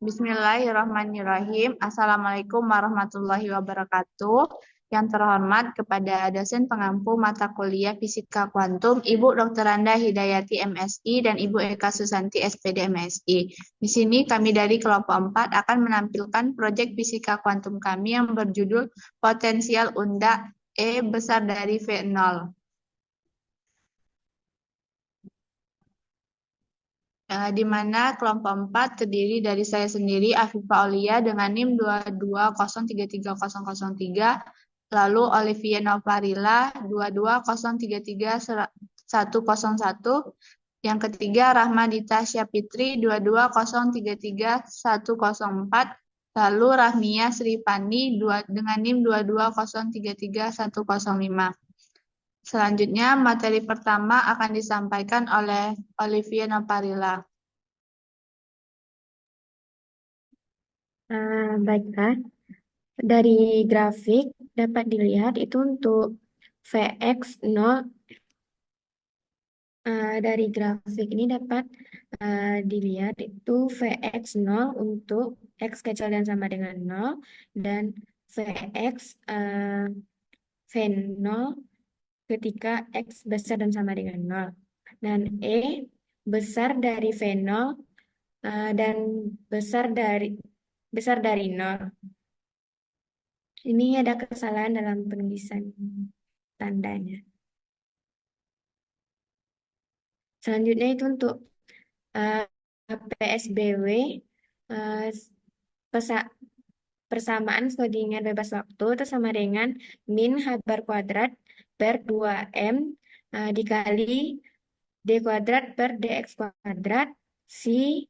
Bismillahirrahmanirrahim. Assalamualaikum warahmatullahi wabarakatuh. Yang terhormat kepada dosen pengampu mata kuliah Fisika Kuantum, Ibu Dr. Randa Hidayati MSI dan Ibu Eka Susanti SPD MSI. Di sini kami dari kelompok 4 akan menampilkan proyek fisika kuantum kami yang berjudul Potensial Unda E besar dari V0. Di mana kelompok 4 terdiri dari saya sendiri, Afifah Aulia, dengan NIM 220330003, lalu Olivia Novarila 220330101, yang ketiga Rahmadita Syafitri 220330104, lalu Rahmia Sripani dengan NIM 220330105. Selanjutnya, materi pertama akan disampaikan oleh Olivia Novarila. Baiklah, dari grafik dapat dilihat itu untuk Vx 0. Dari grafik ini dapat dilihat itu Vx 0 untuk X kecil dan sama dengan 0, dan Vx V0 ketika X besar dan sama dengan 0. Dan E besar dari V0 dan besar dari 0. Ini ada kesalahan dalam penulisan tandanya. Selanjutnya itu untuk PSBW, persamaan Schrödinger bebas waktu itu sama dengan min H bar kuadrat per 2M dikali D kuadrat per DX kuadrat si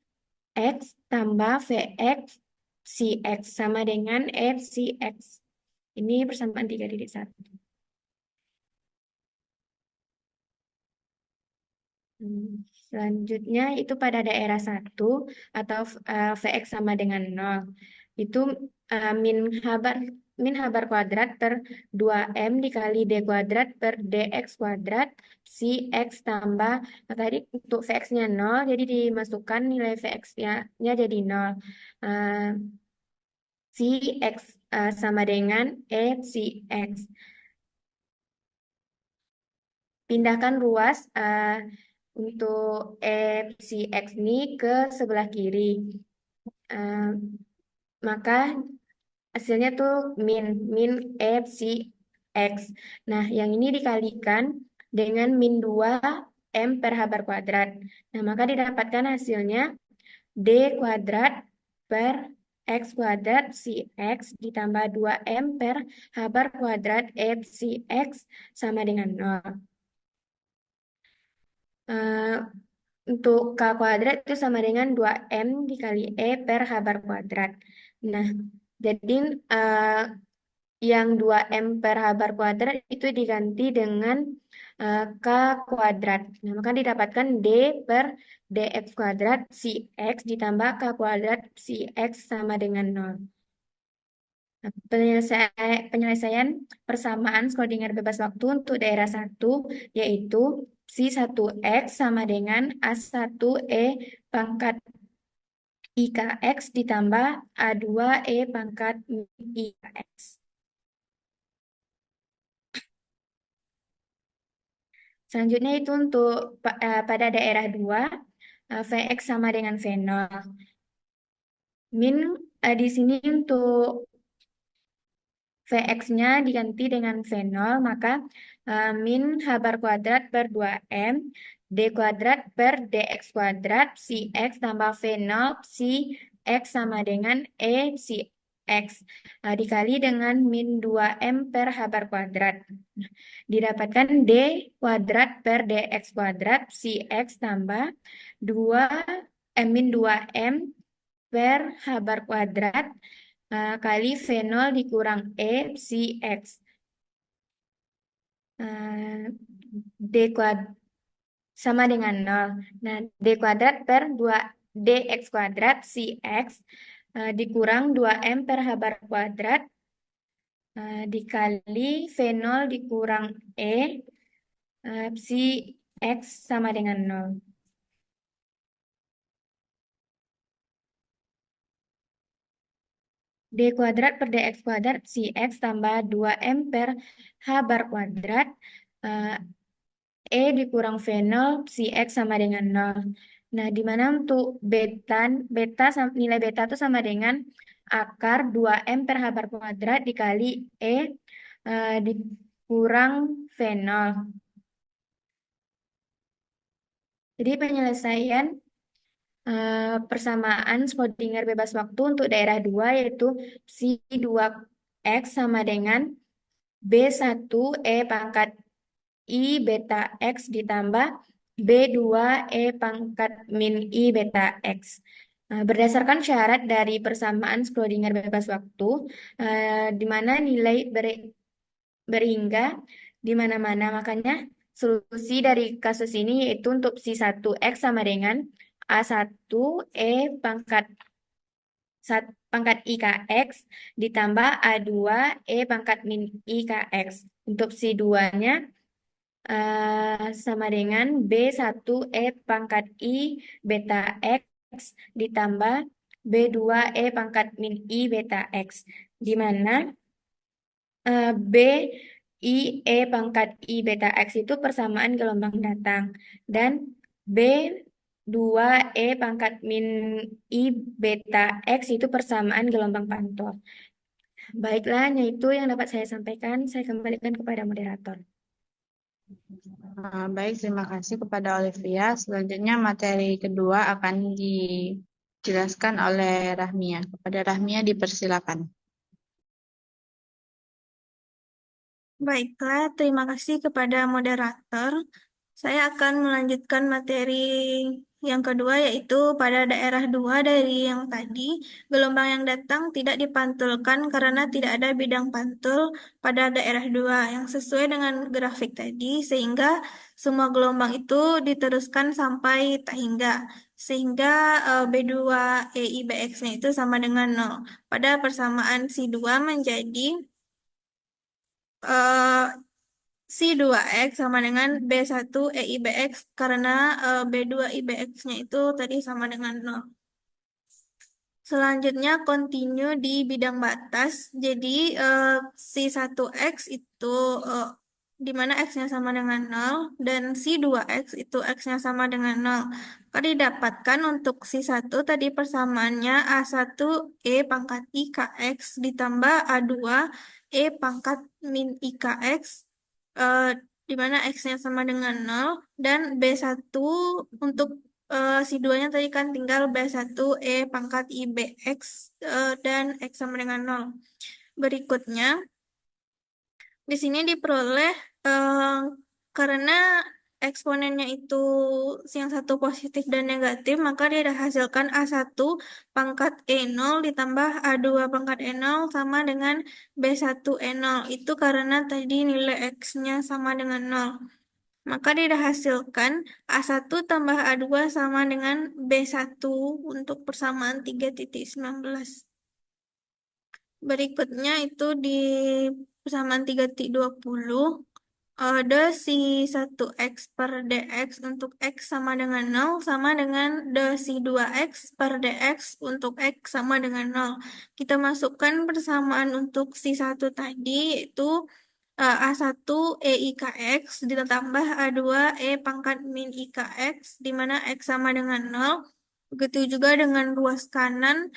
X tambah Vx si X sama dengan F si X. Ini persamaan 3.1. Selanjutnya itu pada daerah 1 atau Vx sama dengan 0. Itu min H bar kuadrat per 2M dikali D kuadrat per DX kuadrat si X tambah, tadi untuk Vx-nya 0, jadi dimasukkan nilai Vx-nya jadi 0. Si X sama dengan F si X. Pindahkan ruas untuk F si X ini ke sebelah kiri. Maka hasilnya tuh min F si X. Nah, yang ini dikalikan dengan min 2 M per H bar kuadrat. Nah, maka didapatkan hasilnya D kuadrat per X kuadrat si X ditambah 2M per H bar kuadrat F si X sama dengan 0. Untuk K kuadrat itu sama dengan 2M dikali E per H bar kuadrat. Nah, jadi yang 2M per H bar kuadrat itu diganti dengan K kuadrat. Nah, maka didapatkan D per DX kuadrat si X ditambah K kuadrat si X sama dengan 0. Nah, penyelesaian persamaan Schrödinger bebas waktu untuk daerah 1 yaitu si 1X sama dengan A1E pangkat IKX ditambah A2E pangkat IKX. Selanjutnya itu untuk pada daerah 2, Vx sama dengan V0. Min di sini untuk Vx-nya diganti dengan V0, maka min H bar kuadrat per 2M, D kuadrat per DX kuadrat, si X tambah V0, si X sama dengan E si X, dikali dengan min 2M per H bar kuadrat. Didapatkan D kuadrat per DX kuadrat, si X tambah 2 min 2M per H bar kuadrat, kali V0 dikurang E si X. D kuadrat sama dengan 0. Nah, D kuadrat per 2 DX kuadrat si X dikurang 2M per H bar kuadrat dikali V0 dikurang E si X sama dengan 0. D kuadrat per dx kuadrat si X tambah 2M per H bar kuadrat. eh, E dikurang V0 si X sama dengan 0. Nah, di mana untuk nilai beta itu sama dengan akar 2M per H bar kuadrat dikali E dikurang V0. Jadi penyelesaian persamaan Schrödinger bebas waktu untuk daerah 2 yaitu si 2X sama dengan B1 E pangkat I beta X ditambah B2 E pangkat min I beta X. Berdasarkan syarat dari persamaan Schrödinger bebas waktu, di mana nilai berhingga di mana-mana. Makanya solusi dari kasus ini yaitu untuk si 1X sama dengan A1 E pangkat pangkat IKX ditambah A2 E pangkat min IKX. Untuk si 2-nya sama dengan B1 E pangkat I beta X ditambah B2 E pangkat min I beta X. Di mana B I E pangkat I beta X itu persamaan gelombang datang. Dan B2 E pangkat min I beta X itu persamaan gelombang pantol. Baiklah, hanya itu yang dapat saya sampaikan. Saya kembalikan kepada moderator. Baik, terima kasih kepada Olivia. Selanjutnya materi kedua akan dijelaskan oleh Rahmia. Kepada Rahmia dipersilakan. Baiklah, terima kasih kepada moderator. Saya akan melanjutkan materi yang kedua, yaitu pada daerah 2 dari yang tadi, gelombang yang datang tidak dipantulkan karena tidak ada bidang pantul pada daerah 2 yang sesuai dengan grafik tadi, sehingga semua gelombang itu diteruskan sampai tak hingga. Sehingga B2 EI BX-nya itu sama dengan 0. Pada persamaan si 2 menjadi eh, si 2X sama dengan B1 EIBX karena B2 IBX-nya itu tadi sama dengan 0. Selanjutnya continue di bidang batas. Jadi si 1X itu eh, di mana X-nya sama dengan 0 dan si 2X itu X-nya sama dengan 0. Maka didapatkan untuk si 1 tadi persamaannya A1 E pangkat IKX ditambah A2 E pangkat min IKX eh, di mana X-nya sama dengan 0 dan B1 untuk si 2-nya tadi kan tinggal B1 E pangkat IBX dan X sama dengan 0. Berikutnya, di sini diperoleh karena eksponennya itu yang satu positif dan negatif, maka dia hasilkan A1 pangkat E0 ditambah A2 pangkat E0 sama dengan B1 E0. Itu karena tadi nilai X-nya sama dengan 0. Maka dihasilkan A1 tambah A2 sama dengan B1 untuk persamaan 3,19. Berikutnya itu di persamaan 3,20 ada si 1X per DX untuk X sama dengan 0 sama dengan si 2X per DX untuk X sama dengan 0. Kita masukkan persamaan untuk si 1 tadi yaitu A1 E IKX ditambah A2 E pangkat min IKX di mana X sama dengan 0. Begitu juga dengan ruas kanan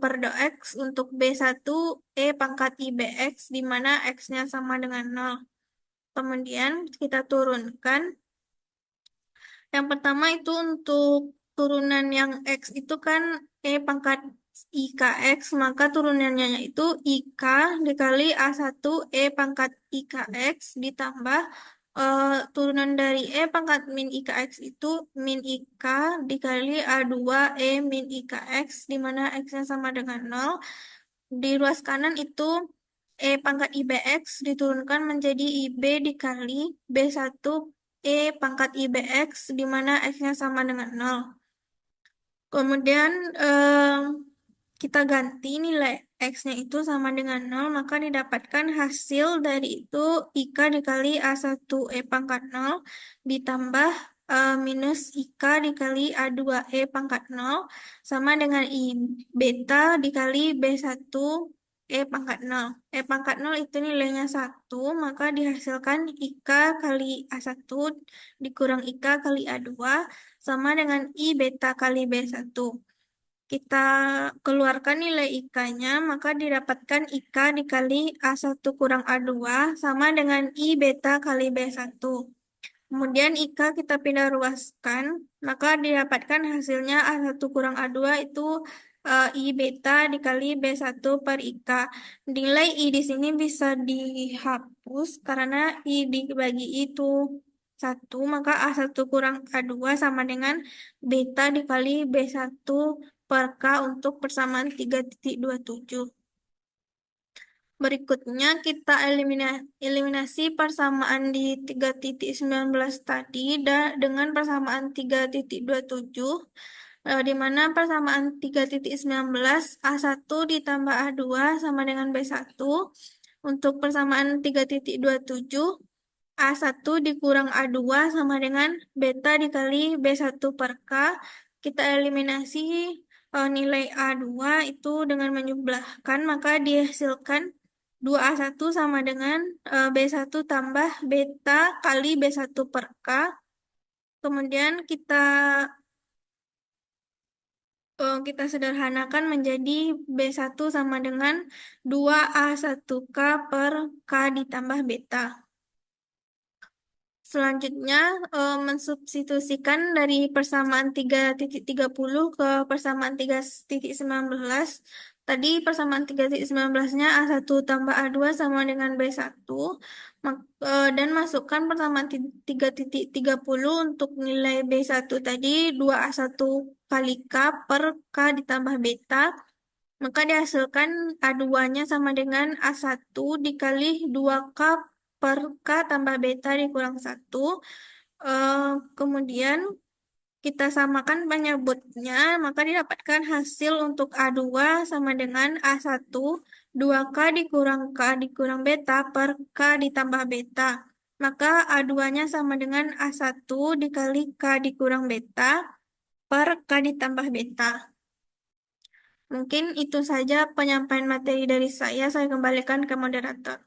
per do X untuk B1 E pangkat IBX di mana X-nya sama dengan 0. Kemudian kita turunkan. Yang pertama itu untuk turunan yang X itu kan E pangkat IKX, maka turunannya itu IK dikali A1 E pangkat IKX ditambah turunan dari E pangkat min IKX itu min IK dikali A2 E min IKX di mana X-nya sama dengan 0. Di ruas kanan itu E pangkat IBX diturunkan menjadi IB dikali B1 E pangkat IBX di mana X-nya sama dengan 0. Kemudian kita ganti nilai X-nya itu sama dengan 0, maka didapatkan hasil dari itu IK dikali A1 E pangkat 0 ditambah minus IK dikali A2E pangkat 0 sama dengan I beta dikali B1 E pangkat 0. E pangkat 0 itu nilainya 1, maka dihasilkan IK kali A1 dikurang IK kali A2 sama dengan I beta kali B1. Kita keluarkan nilai IK-nya, maka didapatkan IK dikali A1 kurang A2 sama dengan I beta kali B1. Kemudian IK kita pindah ruaskan, maka didapatkan hasilnya A1 kurang A2 itu I beta dikali B1 per IK. Nilai I di sini bisa dihapus karena I dibagi itu 1, maka A1 kurang A2 sama dengan beta dikali B1 per K untuk persamaan 3,27. Berikutnya kita eliminasi persamaan di 3,19 tadi dengan persamaan 3,27, di mana persamaan 3,19 A1 ditambah A2 sama dengan B1. Untuk persamaan 3,27 A1 dikurang A2 sama dengan beta dikali B1 per K. Kita eliminasi nilai A2 itu dengan menjumlahkan, maka dihasilkan 2A1 sama dengan B1 tambah beta kali B1 per K. Kemudian kita sederhanakan menjadi B1 sama dengan 2A1K per K ditambah beta. Selanjutnya, mensubstitusikan dari persamaan 3,30 ke persamaan 3,19. Tadi persamaan 3,19-nya A1 tambah A2 sama dengan B1. Dan masukkan persamaan 3,30 untuk nilai B1 tadi 2A1 kali K per K ditambah beta. Maka dihasilkan A2-nya sama dengan A1 dikali 2K per K tambah beta dikurang 1. Kemudian kita samakan penyebutnya, maka didapatkan hasil untuk A2 sama dengan A1 2K dikurang K dikurang beta per K ditambah beta. Maka A2-nya sama dengan A1 dikali K dikurang beta per K ditambah beta. Mungkin itu saja penyampaian materi dari saya. Saya kembalikan ke moderator.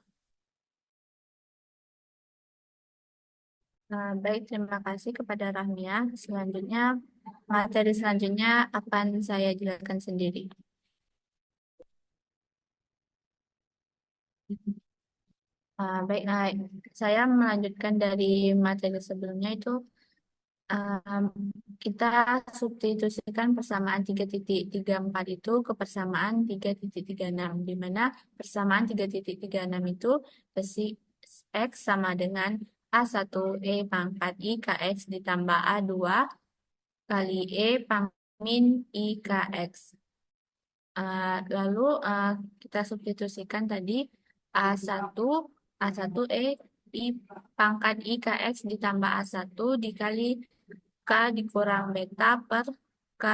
Baik, terima kasih kepada Rahmia. Selanjutnya, materi selanjutnya akan saya jelaskan sendiri. Baik, saya melanjutkan dari materi sebelumnya itu kita substitusikan persamaan 3,34 itu ke persamaan 3,36, di mana persamaan 3,36 itu besi X sama dengan A1 E pangkat I KX ditambah A2 kali E pangkat min I KX. Lalu kita substitusikan tadi A1 E I pangkat I KX ditambah A1 dikali K dikurang beta per K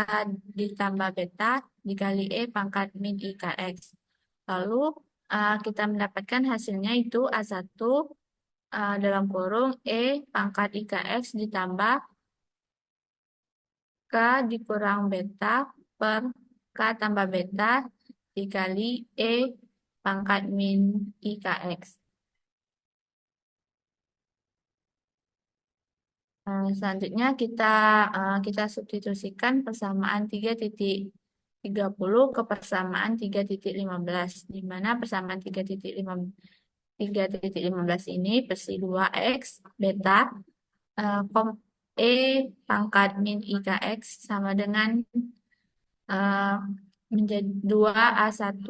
ditambah beta dikali E pangkat min I KX. Lalu kita mendapatkan hasilnya itu A1 dalam kurung E pangkat I KX ditambah K dikurang beta per K tambah beta dikali E pangkat min I KX. Selanjutnya kita substitusikan persamaan 3,30 ke persamaan 3,15, di mana persamaan 3,15 ini bersih 2X beta E pangkat min I KX sama dengan menjadi 2A1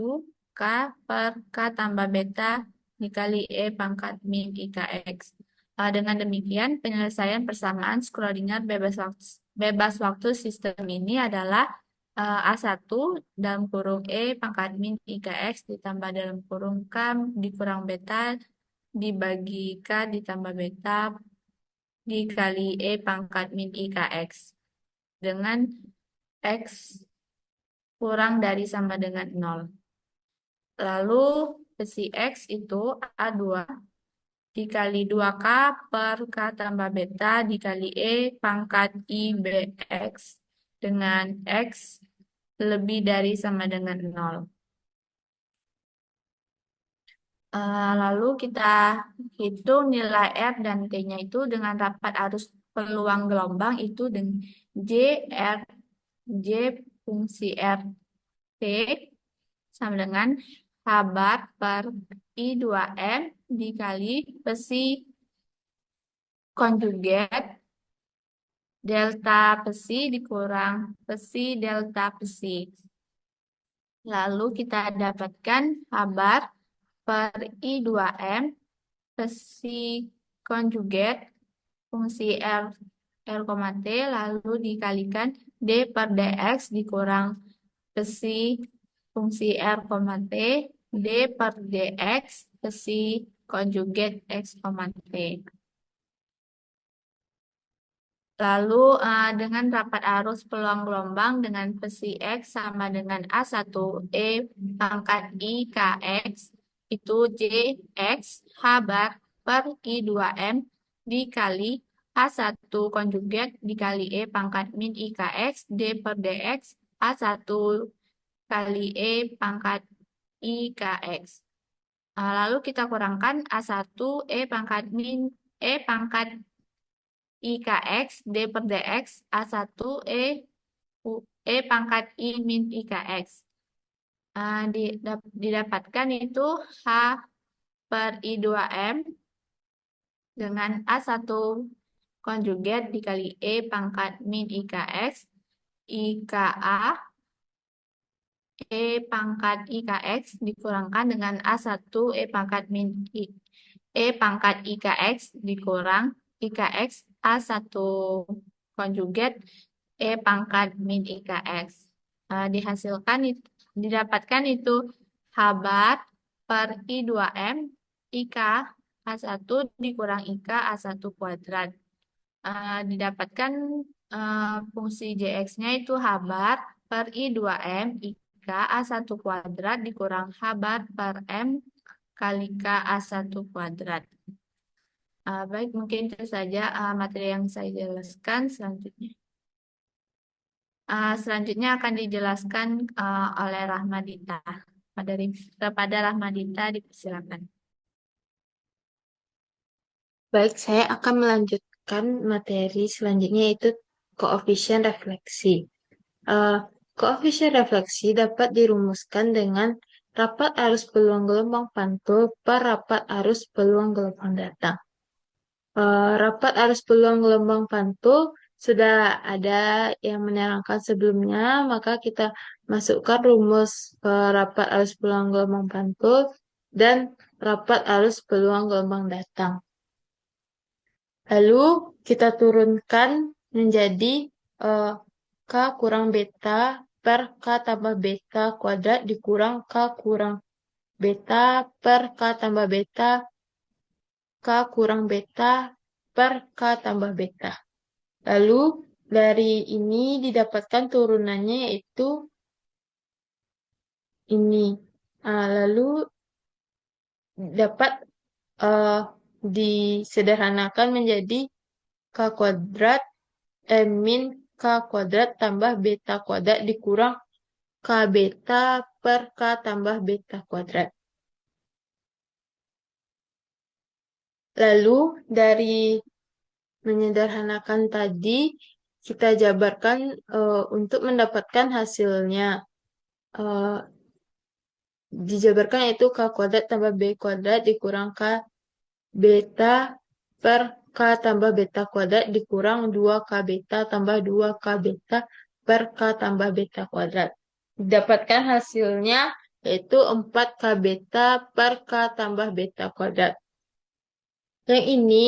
K per K tambah beta dikali E pangkat min I KX. Dengan demikian, penyelesaian persamaan Schrödinger bebas waktu sistem ini adalah A1 dalam kurung E pangkat min IKX ditambah dalam kurung K dikurang beta dibagi K ditambah beta dikali E pangkat min IKX dengan X kurang dari sama dengan 0. Lalu besi X itu A2 dikali 2K per K tambah beta dikali E pangkat I BX dengan X lebih dari sama dengan 0. Lalu kita hitung nilai R dan T-nya itu dengan rapat arus peluang gelombang itu dengan J fungsi R T sama dengan H bar per I2M dikali besi konjugat delta besi dikurang besi delta besi. Lalu kita dapatkan H bar per I2M besi konjugat fungsi R, T lalu dikalikan D per DX dikurang besi fungsi R, T D per DX besi konjugat X, T. Lalu dengan rapat arus peluang gelombang dengan besi X sama dengan A1E pangkat I KX itu JX H bar per I2M dikali A1 konjugat dikali E pangkat min IKX D per DX A1 kali E pangkat IKX. Lalu kita kurangkan A1 E pangkat min E pangkat IKX D per DX A1 E pangkat I min IKX. Didapatkan itu H per I2M dengan A1 konjugat dikali E pangkat min IKX IKA E pangkat IKX dikurangkan dengan A1 E pangkat min E pangkat IKX dikurang IKX A1 konjugat E pangkat min IKX. Didapatkan itu H bar per I2M IK A1 dikurang IK A1 kuadrat. Didapatkan fungsi JX-nya itu H bar per I2M IK A1 kuadrat dikurang H bar per M kali K A1 kuadrat. Baik, mungkin itu saja materi yang saya jelaskan. Selanjutnya akan dijelaskan oleh Rahmadita. Kepada Rahmadita dipersilakan. Baik, saya akan melanjutkan materi selanjutnya yaitu koefisien refleksi. Koefisien refleksi dapat dirumuskan dengan rapat arus peluang gelombang pantul per rapat arus peluang gelombang datang. Rapat arus peluang gelombang pantul sudah ada yang menerangkan sebelumnya, maka kita masukkan rumus rapat arus peluang gelombang pantul dan rapat arus peluang gelombang datang. Lalu kita turunkan menjadi K kurang beta per K tambah beta kuadrat dikurang K kurang beta per K tambah beta K kurang beta per K tambah beta. Lalu dari ini didapatkan turunannya yaitu ini. Lalu dapat disederhanakan menjadi K kuadrat min K kuadrat tambah beta kuadrat dikurang K beta per K tambah beta kuadrat. Lalu dari menyederhanakan tadi kita jabarkan untuk mendapatkan hasilnya. Dijabarkan yaitu K kuadrat tambah B kuadrat dikurang K beta per K tambah beta kuadrat dikurang 2K beta tambah 2K beta per K tambah beta kuadrat. Didapatkan hasilnya yaitu 4K beta per K tambah beta kuadrat. Yang ini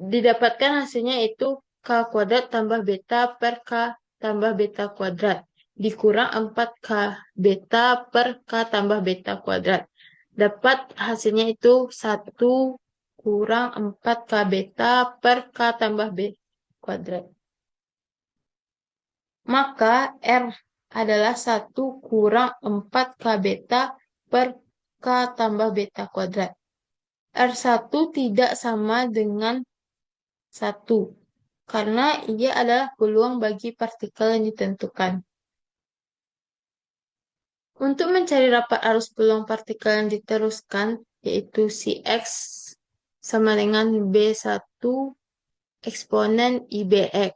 didapatkan hasilnya yaitu K kuadrat tambah beta per K tambah beta kuadrat dikurang 4K beta per K tambah beta kuadrat. Dapat hasilnya itu 1 kurang 4K beta per K tambah B kuadrat. Maka R adalah 1 kurang 4K beta per K tambah beta kuadrat. R1 tidak sama dengan 1 karena ia adalah peluang bagi partikel yang ditentukan. Untuk mencari rapat arus peluang partikel yang diteruskan, yaitu si X sama dengan B1 eksponen IBX.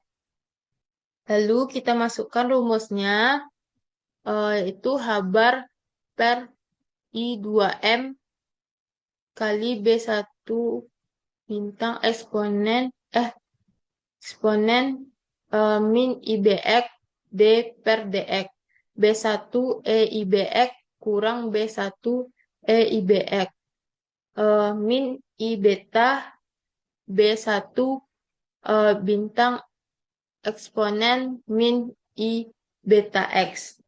Lalu kita masukkan rumusnya, yaitu H bar per I2M kali B1 bintang eksponen min IBX D per DX. B1 EIBX kurang B1 EIBX. Min I beta B1 bintang eksponen min I beta X.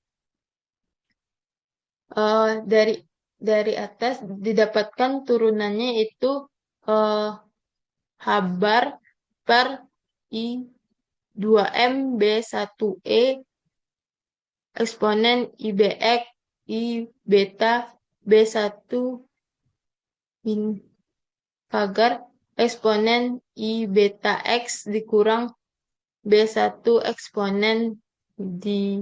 Dari atas didapatkan turunannya itu H bar per I2M B1E eksponen IBX I beta B1 pagar eksponen I beta X dikurang B1 eksponen di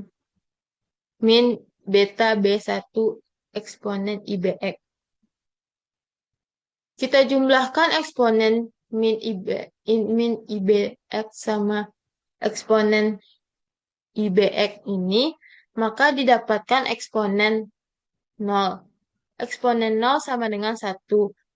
min beta B1 eksponen IBX. Kita jumlahkan eksponen min IBX sama eksponen IBX ini, maka didapatkan eksponen 0. Eksponen 0 sama dengan 1.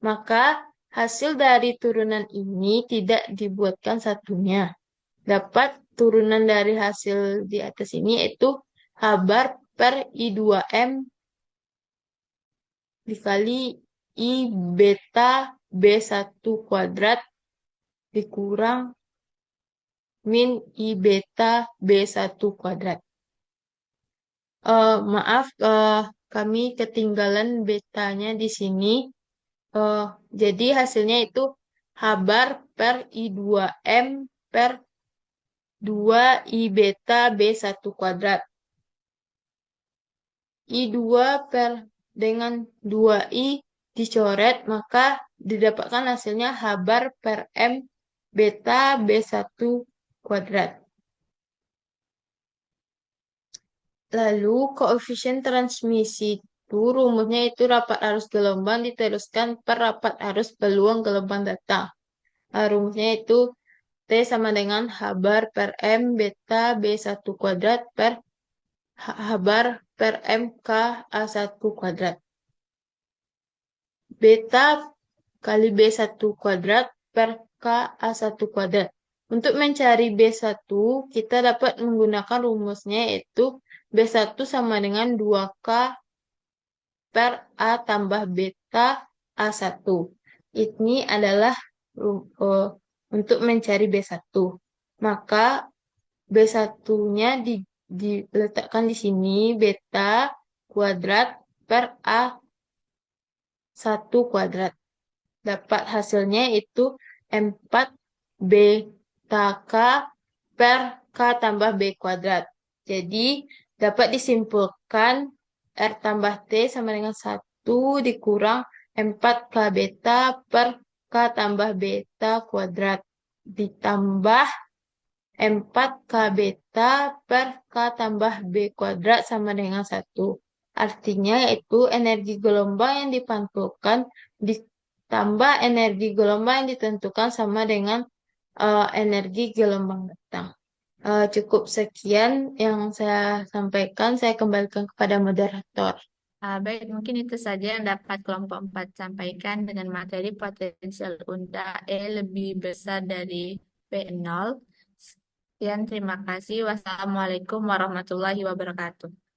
Maka hasil dari turunan ini tidak dibuatkan satunya. Dapat turunan dari hasil di atas ini yaitu H bar per I2M dikali I beta B1 kuadrat dikurang min I beta B1 kuadrat. Maaf, kami ketinggalan betanya di sini. Jadi hasilnya itu H bar per I2M per 2 I beta B1 kuadrat. I2 per dengan 2I dicoret, maka didapatkan hasilnya H bar per M beta B1 kuadrat. Lalu koefisien transmisi itu rumusnya itu rapat arus gelombang diteruskan per rapat arus peluang gelombang datang. Rumusnya itu T sama dengan H bar per M beta B1 kuadrat per H bar per M K A1 kuadrat. Beta kali B1 kuadrat per K A1 kuadrat. Untuk mencari B1, kita dapat menggunakan rumusnya yaitu B1 sama dengan 2K per A tambah beta A1. Ini adalah untuk mencari B1. Maka B1-nya diletakkan di sini, beta kuadrat per A1 kuadrat. Dapat hasilnya itu 4 beta K per K tambah B kuadrat. Jadi, dapat disimpulkan R tambah T sama dengan 1 dikurang 4K beta per K tambah beta kuadrat. Ditambah 4K beta per K tambah B kuadrat sama dengan 1. Artinya yaitu energi gelombang yang dipantulkan ditambah energi gelombang yang ditentukan sama dengan energi gelombang datang. Cukup sekian yang saya sampaikan. Saya kembalikan kepada moderator. Baik, mungkin itu saja yang dapat kelompok 4 sampaikan dengan materi potensial unda E lebih besar dari B0. Sekian, terima kasih. Wassalamualaikum warahmatullahi wabarakatuh.